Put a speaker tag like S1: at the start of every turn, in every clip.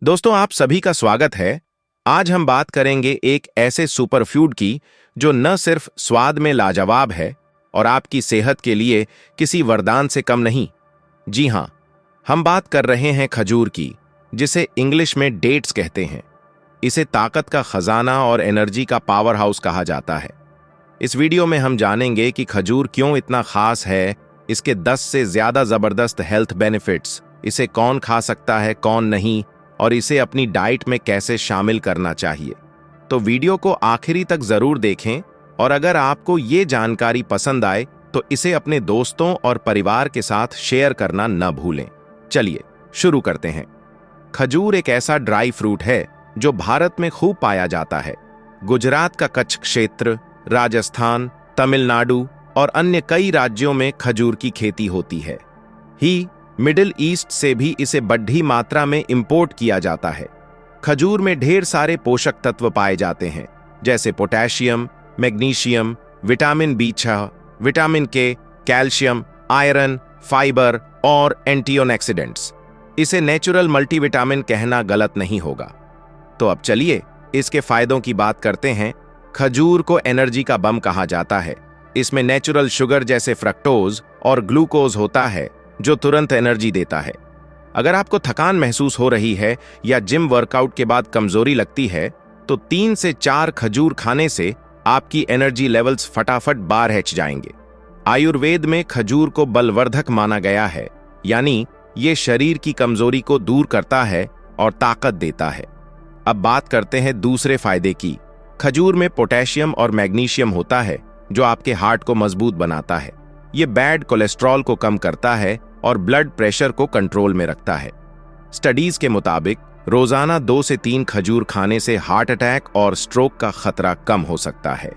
S1: दोस्तों, आप सभी का स्वागत है। आज हम बात करेंगे एक ऐसे सुपरफूड की जो न सिर्फ स्वाद में लाजवाब है और आपकी सेहत के लिए किसी वरदान से कम नहीं। जी हां, हम बात कर रहे हैं खजूर की, जिसे इंग्लिश में डेट्स कहते हैं। इसे ताकत का खजाना और एनर्जी का पावर हाउस कहा जाता है। इस वीडियो में हम जानेंगे कि खजूर क्यों इतना खास है, इसके 10 से ज्यादा जबरदस्त हेल्थ बेनिफिट्स, इसे कौन खा सकता है कौन नहीं, और इसे अपनी डाइट में कैसे शामिल करना चाहिए। तो वीडियो को आखिरी तक जरूर देखें, और अगर आपको ये जानकारी पसंद आए तो इसे अपने दोस्तों और परिवार के साथ शेयर करना न भूलें। चलिए शुरू करते हैं। खजूर एक ऐसा ड्राई फ्रूट है जो भारत में खूब पाया जाता है। गुजरात का कच्छ क्षेत्र, राजस्थान, तमिलनाडु और अन्य कई राज्यों में खजूर की खेती होती है। मिडिल ईस्ट से भी इसे बड़ी मात्रा में इंपोर्ट किया जाता है। खजूर में ढेर सारे पोषक तत्व पाए जाते हैं, जैसे potassium, magnesium, vitamin B6, vitamin के, कैल्शियम, आयरन, फाइबर और एंटीऑक्सीडेंट्स। इसे नेचुरल मल्टीविटामिन कहना गलत नहीं होगा। तो अब चलिए इसके फायदों की बात करते हैं। खजूर को एनर्जी का बम कहा जाता है। इसमें नेचुरल शुगर जैसे फ्रक्टोज और ग्लूकोज होता है जो तुरंत एनर्जी देता है। अगर आपको थकान महसूस हो रही है या जिम वर्कआउट के बाद कमजोरी लगती है, तो 3 से 4 खजूर खाने से आपकी एनर्जी लेवल्स फटाफट बाहर जाएंगे। आयुर्वेद में खजूर को बलवर्धक माना गया है, यानी ये शरीर की कमजोरी को दूर करता है और ताकत देता है। अब बात करते हैं दूसरे फायदे की। खजूर में पोटेशियम और मैग्नीशियम होता है जो आपके हार्ट को मजबूत बनाता है। ये बैड कोलेस्ट्रॉल को कम करता है और ब्लड प्रेशर को कंट्रोल में रखता है। स्टडीज के मुताबिक रोजाना 2 से 3 खजूर खाने से हार्ट अटैक और स्ट्रोक का खतरा कम हो सकता है।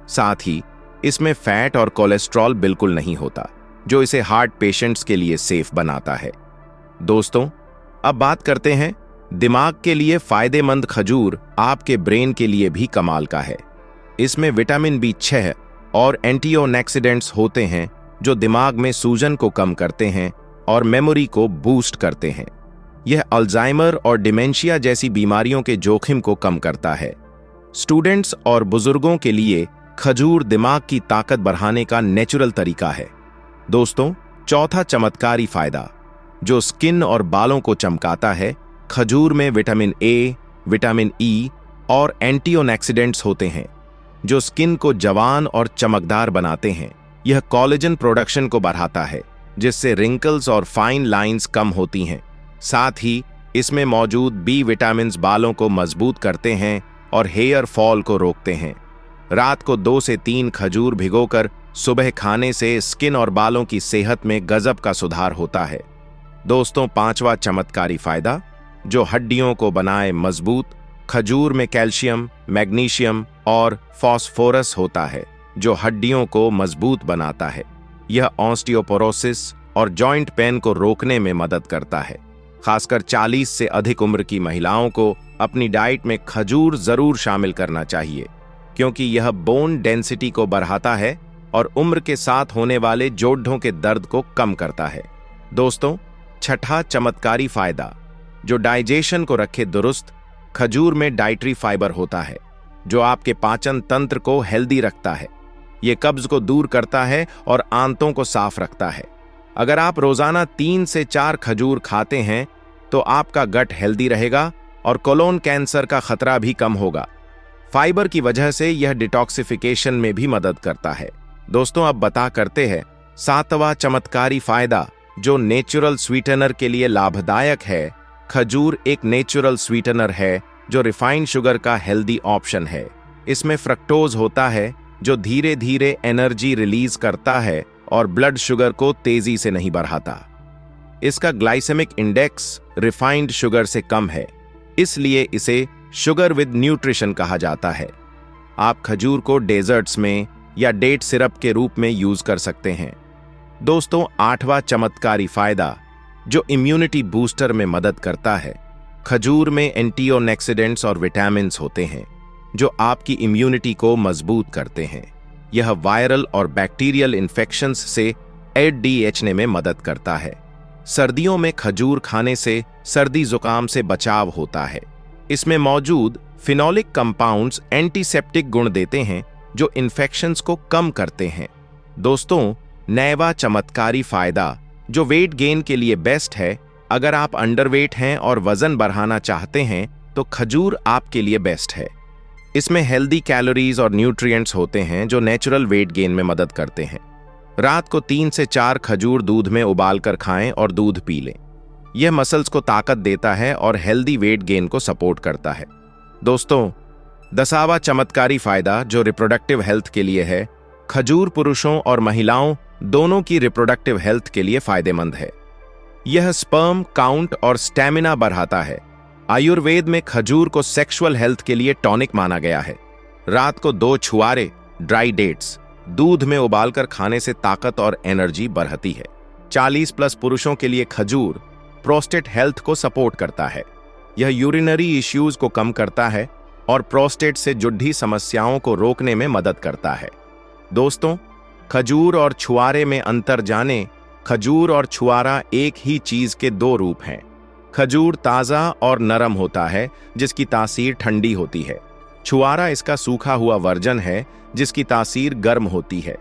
S1: साथ ही इसमें फैट और कोलेस्ट्रॉल बिल्कुल नहीं होता, जो इसे हार्ट पेशेंट्स के लिए सेफ बनाता है। दोस्तों, अब बात करते हैं दिमाग के लिए फायदेमंद। खजूर आपके ब्रेन के लिए भी कमाल का है। इसमें विटामिन B6 और एंटीऑक्सीडेंट्स होते हैं जो दिमाग में सूजन को कम करते हैं और मेमोरी को बूस्ट करते हैं। यह अल्जाइमर और डिमेंशिया जैसी बीमारियों के जोखिम को कम करता है। स्टूडेंट्स और बुजुर्गों के लिए खजूर दिमाग की ताकत बढ़ाने का नेचुरल तरीका है। दोस्तों, चौथा चमत्कारी फायदा जो स्किन और बालों को चमकाता है। खजूर में विटामिन A, विटामिन E और एंटीऑक्सीडेंट्स होते हैं जो स्किन को जवान और चमकदार बनाते हैं। यह कोलेजन प्रोडक्शन को बढ़ाता है, जिससे रिंकल्स और फाइन लाइंस कम होती हैं। साथ ही इसमें मौजूद B विटामिन्स बालों को मजबूत करते हैं और हेयर फॉल को रोकते हैं। रात को 2 से 3 खजूर भिगोकर सुबह खाने से स्किन और बालों की सेहत में गजब का सुधार होता है। दोस्तों, पांचवा चमत्कारी फायदा जो हड्डियों को बनाए मजबूत। खजूर में कैल्शियम, मैग्नीशियम और फास्फोरस होता है जो हड्डियों को मजबूत बनाता है। यह ऑस्टियोपोरोसिस और जॉइंट पेन को रोकने में मदद करता है। खासकर 40 से अधिक उम्र की महिलाओं को अपनी डाइट में खजूर जरूर शामिल करना चाहिए, क्योंकि यह बोन डेंसिटी को बढ़ाता है और उम्र के साथ होने वाले जोड़ों के दर्द को कम करता है। दोस्तों, छठा चमत्कारी फायदा जो डाइजेशन को रखे दुरुस्त। खजूर में डाइटरी फाइबर होता है जो आपके पाचन तंत्र को हेल्दी रखता है। यह कब्ज को दूर करता है और आंतों को साफ रखता है। अगर आप रोजाना 3 से 4 खजूर खाते हैं तो आपका गट हेल्दी रहेगा और कोलोन कैंसर का खतरा भी कम होगा। फाइबर की वजह से यह डिटॉक्सिफिकेशन में भी मदद करता है। दोस्तों, अब बता करते हैं 7वां चमत्कारी फायदा जो नेचुरल स्वीटनर के लिए लाभदायक है। खजूर एक नेचुरल स्वीटनर है जो रिफाइंड शुगर का हेल्दी ऑप्शन है। इसमें फ्रक्टोज होता है जो धीरे धीरे एनर्जी रिलीज करता है और ब्लड शुगर को तेजी से नहीं बढ़ाता। इसका ग्लाइसेमिक इंडेक्स रिफाइंड शुगर से कम है, इसलिए इसे शुगर विद न्यूट्रिशन कहा जाता है। आप खजूर को डेजर्ट्स में या डेट सिरप के रूप में यूज कर सकते हैं। दोस्तों, 8वां चमत्कारी फायदा जो इम्यूनिटी बूस्टर में मदद करता है। खजूर में एंटीऑक्सीडेंट्स और विटामिन्स होते हैं जो आपकी इम्यूनिटी को मजबूत करते हैं। यह वायरल और बैक्टीरियल इन्फेक्शंस से एडीएचने में मदद करता है। सर्दियों में खजूर खाने से सर्दी जुकाम से बचाव होता है। इसमें मौजूद फिनोलिक कंपाउंड्स एंटीसेप्टिक गुण देते हैं जो इन्फेक्शंस को कम करते हैं। दोस्तों, नैवा चमत्कारी फायदा जो वेट गेन के लिए बेस्ट है। अगर आप अंडरवेट हैं और वजन बढ़ाना चाहते हैं तो खजूर आपके लिए बेस्ट है। इसमें हेल्दी कैलोरीज और न्यूट्रिएंट्स होते हैं जो नेचुरल वेट गेन में मदद करते हैं। रात को 3 से 4 खजूर दूध में उबालकर खाएं और दूध पी लें। यह मसल्स को ताकत देता है और हेल्दी वेट गेन को सपोर्ट करता है। दोस्तों, 10वां चमत्कारी फायदा जो रिप्रोडक्टिव हेल्थ के लिए है। खजूर पुरुषों और महिलाओं दोनों की रिप्रोडक्टिव हेल्थ के लिए फायदेमंद है। यह स्पर्म काउंट और स्टैमिना बढ़ाता है। आयुर्वेद में खजूर को सेक्सुअल हेल्थ के लिए टॉनिक माना गया है। रात को 2 छुआरे ड्राई डेट्स दूध में उबालकर खाने से ताकत और एनर्जी बढ़ती है। 40+ पुरुषों के लिए खजूर प्रोस्टेट हेल्थ को सपोर्ट करता है। यह यूरिनरी इश्यूज को कम करता है और प्रोस्टेट से जुड़ी समस्याओं को रोकने में मदद करता है। दोस्तों, खजूर और छुआरे में अंतर जाने। खजूर और छुआरा एक ही चीज के 2 रूप हैं। खजूर ताज़ा और नरम होता है जिसकी तासीर ठंडी होती है। छुआरा इसका सूखा हुआ वर्जन है जिसकी तासीर गर्म होती है।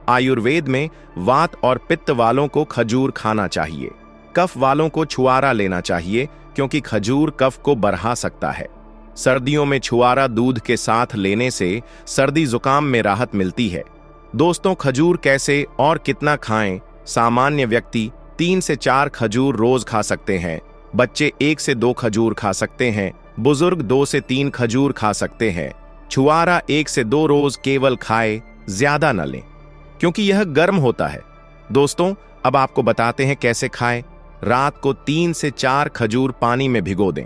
S1: आयुर्वेद में वात और पित्त वालों को खजूर खाना चाहिए। कफ वालों को छुआरा लेना चाहिए क्योंकि खजूर कफ को बढ़ा सकता है। सर्दियों में छुआरा दूध के साथ लेने से सर्दी जुकाम में राहत मिलती है। दोस्तों, खजूर कैसे और कितना खाएं? सामान्य व्यक्ति 3 से 4 खजूर रोज खा सकते हैं। बच्चे 1 से 2 खजूर खा सकते हैं। बुजुर्ग 2 से 3 खजूर खा सकते हैं। छुआरा 1 से 2 रोज केवल खाए, ज्यादा न लें क्योंकि यह गर्म होता है। दोस्तों, अब आपको बताते हैं कैसे खाएं। रात को 3 से 4 खजूर पानी में भिगो दें।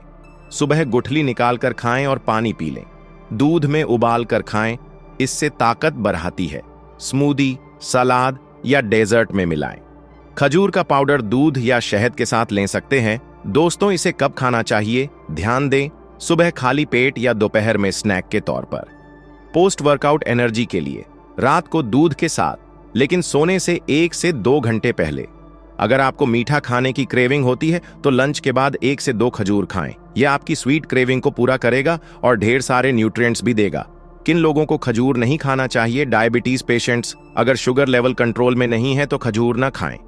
S1: सुबह गुठली निकालकर खाएं और पानी पी लें। दूध में उबाल कर खाएं, इससे ताकत बढ़ाती है। स्मूदी, सलाद या डेजर्ट में मिलाएं। खजूर का पाउडर दूध या शहद के साथ ले सकते हैं। दोस्तों, इसे कब खाना चाहिए? ध्यान दें, सुबह खाली पेट या दोपहर में स्नैक के तौर पर। पोस्ट वर्कआउट एनर्जी के लिए रात को दूध के साथ, लेकिन सोने से 1 से 2 घंटे पहले। अगर आपको मीठा खाने की क्रेविंग होती है तो लंच के बाद 1 से 2 खजूर खाएं। यह आपकी स्वीट क्रेविंग को पूरा करेगा और ढेर सारे न्यूट्रिएंट्स भी देगा। किन लोगों को खजूर नहीं खाना चाहिए? Diabetes patients. अगर शुगर लेवल कंट्रोल में नहीं है तो खजूर ना खाएं।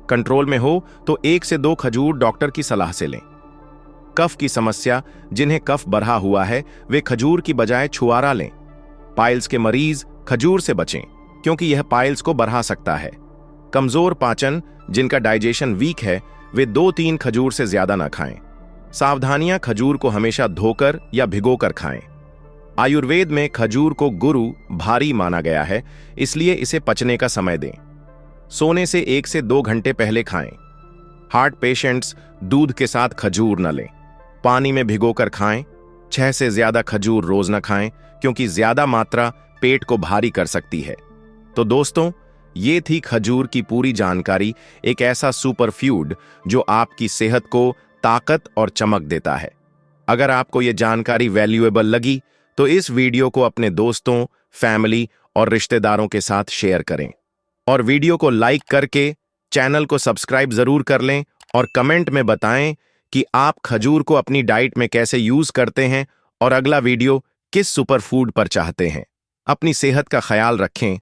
S1: कंट्रोल में हो तो 1 से 2 खजूर डॉक्टर की सलाह से लें। कफ की समस्या, जिन्हें कफ बढ़ा हुआ है वे खजूर की बजाय छुआरा लें। पाइल्स के मरीज खजूर से बचें क्योंकि यह पाइल्स को बढ़ा सकता है। कमजोर पाचन, जिनका डाइजेशन वीक है, वे 2-3 खजूर से ज्यादा ना खाएं। सावधानियां, खजूर को हमेशा धोकर या भिगोकर खाएं। आयुर्वेद में खजूर को गुरु भारी माना गया है, इसलिए इसे पचने का समय दें। सोने से 1 से 2 घंटे पहले खाएं। हार्ट पेशेंट्स दूध के साथ खजूर न लें। पानी में भिगोकर खाएं। 6 से ज्यादा खजूर रोज न खाएं क्योंकि ज्यादा मात्रा पेट को भारी कर सकती है। तो दोस्तों, ये थी खजूर की पूरी जानकारी। एक ऐसा सुपर फूड जो आपकी सेहत को ताकत और चमक देता है। अगर आपको ये जानकारी वैल्यूएबल लगी तो इस वीडियो को अपने दोस्तों, फैमिली और रिश्तेदारों के साथ शेयर करें और वीडियो को लाइक करके चैनल को सब्सक्राइब जरूर कर लें और कमेंट में बताएं कि आप खजूर को अपनी डाइट में कैसे यूज करते हैं और अगला वीडियो किस सुपर फूड पर चाहते हैं। अपनी सेहत का ख्याल रखें।